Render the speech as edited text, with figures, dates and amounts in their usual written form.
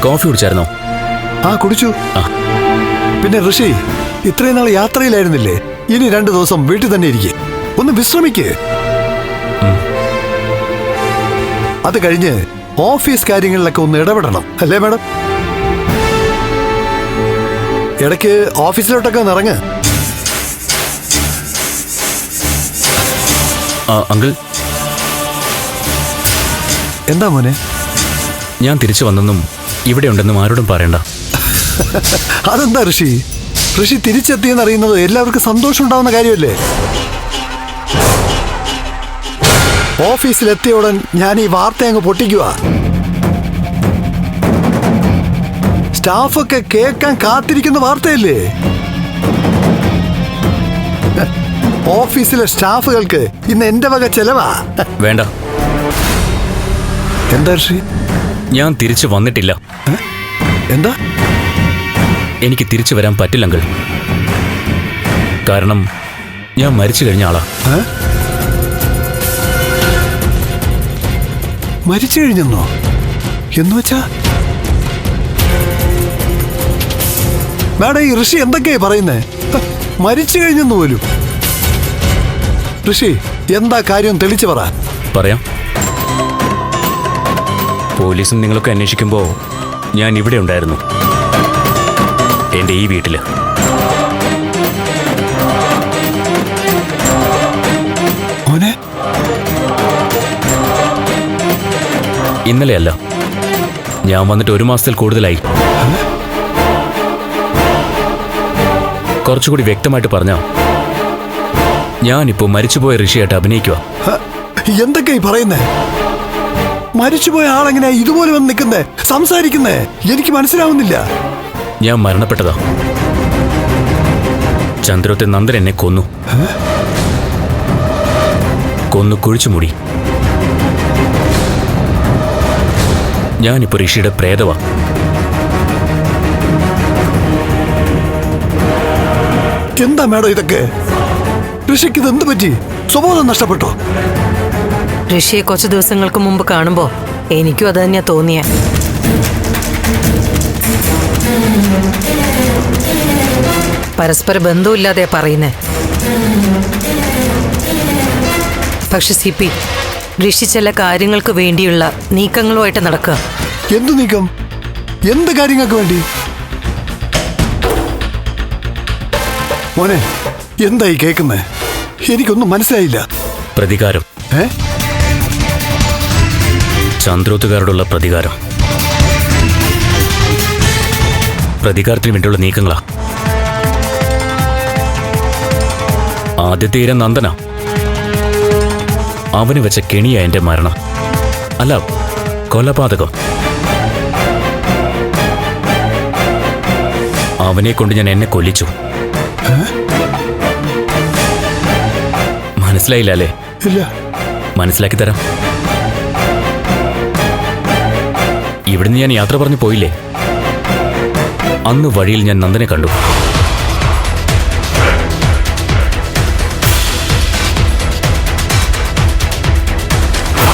Coffee കുടിച്ചായിരുന്നോ? ആ കുടിച്ചു. പിന്നെ ഋഷി, ഇത്രയും നാൾ യാത്രയിലായിരുന്നില്ലേ? ഇനി 2 ദിവസം വീട്ടിൽ തന്നെ ഇരിക്കെ, ഒന്ന് വിശ്രമിക്ക്. അത് കഴിഞ്ഞ് ഓഫീസ് കാര്യങ്ങളിലൊക്കെ ഒന്ന് ഇടപെടണം, അല്ലേ മാഡം? ഇടയ്ക്ക് ഓഫീസിലോട്ടൊക്കെ ഒന്ന് ഇറങ്ങ്. അങ്കിൾ, എന്താ മോനെ? ഞാൻ തിരിച്ചു വന്നെന്നും ഇവിടെ ഉണ്ടെന്നും ആരോടും പറയണ്ട. അതെന്താ ഋഷി? ഋഷി തിരിച്ചെത്തിയെന്ന് അറിയുന്നത് എല്ലാവർക്കും സന്തോഷം ഉണ്ടാവുന്ന കാര്യമല്ലേ? ഓഫീസിലെത്തിയ ഉടൻ ഞാൻ ഈ വാർത്ത അങ്ങ് പൊട്ടിക്കുക. സ്റ്റാഫൊക്കെ കേൾക്കാൻ കാത്തിരിക്കുന്ന വാർത്തയല്ലേ? ഓഫീസിലെ സ്റ്റാഫുകൾക്ക് ഇന്ന് എന്റെ വക ചെലവാ. വേണ്ട. എന്താ ഋഷി? ഞാൻ തിരിച്ചു വന്നിട്ടില്ല. എന്താ? എനിക്ക് തിരിച്ചു വരാൻ പറ്റില്ല അങ്കിൾ. കാരണം ഞാൻ മരിച്ചു കഴിഞ്ഞ ആളാ. മരിച്ചു കഴിഞ്ഞെന്നോ? എന്ന് വെച്ചാ മാഡം, ഈ ഋഷി എന്തൊക്കെയാ പറയുന്നേ? മരിച്ചു കഴിഞ്ഞെന്ന് പോലും. ഋഷി, എന്താ കാര്യം തെളിച്ചു പറ. പറയാം. പോലീസും നിങ്ങളൊക്കെ അന്വേഷിക്കുമ്പോൾ ഞാൻ ഇവിടെ ഉണ്ടായിരുന്നു, എൻ്റെ ഈ വീട്ടില്. മോനെ, ഇന്നലെയല്ല, ഞാൻ വന്നിട്ട് 1 മാസത്തിൽ കൂടുതലായി. കുറച്ചുകൂടി വ്യക്തമായിട്ട് പറഞ്ഞ, ഞാനിപ്പോ മരിച്ചുപോയ ഋഷിയായിട്ട് അഭിനയിക്കുക. എന്തൊക്കെയാ പറയുന്നേ? മരിച്ചുപോയ ആളെങ്ങനെയാ ഇതുപോലെ വന്ന് നിൽക്കുന്നേ, സംസാരിക്കുന്നേ? എനിക്ക് മനസ്സിലാവുന്നില്ല. ഞാൻ മരണപ്പെട്ടതാ. ചന്ദ്രത്തെ നന്ദൻ എന്നെ കൊന്നു കുഴിച്ചുമൂടി. ഞാനിപ്പോ ഋഷിയുടെ പ്രേതവാ. എന്താ മാഡം ഇതൊക്കെ? ഋഷിക്ക് ഇത് എന്ത് പറ്റി? സ്വബോധം നഷ്ടപ്പെട്ടോ? ഋഷിയെ കുറച്ച് ദിവസങ്ങൾക്ക് മുമ്പ് കാണുമ്പോ എനിക്കും അത് തന്നെയാ തോന്നിയേ. പരസ്പര ബന്ധമില്ലാതെ പറയുന്നേ. പക്ഷെ സിപി, ഋഷി ചില കാര്യങ്ങൾക്ക് വേണ്ടിയുള്ള നീക്കങ്ങളുമായിട്ട് നടക്കുക. എന്ത് നീക്കം? എന്ത് കാര്യങ്ങൾക്ക് വേണ്ടി? മോനെ, എന്തായി കേൾക്കുന്നേ? എനിക്കൊന്നും മനസ്സിലായില്ല. പ്രതികാരം. ചന്ദ്രോത്തുകാരോടുള്ള പ്രതികാരം. പ്രതികാരത്തിന് വേണ്ടിയുള്ള നീക്കങ്ങളാ. ആദ്യത്തെ ഇര നന്ദന. അവന് വെച്ച കെണിയാ എന്റെ മരണം. അല്ല, കൊലപാതകം. അവനെ കൊണ്ട് ഞാൻ എന്നെ കൊല്ലിച്ചു. മനസ്സിലായില്ല അല്ലേ? ഇല്ല. മനസ്സിലാക്കി തരാം. ഇവിടുന്ന് ഞാൻ യാത്ര പറഞ്ഞു പോയില്ലേ? അന്ന് വഴിയിൽ ഞാൻ നന്ദനെ കണ്ടു.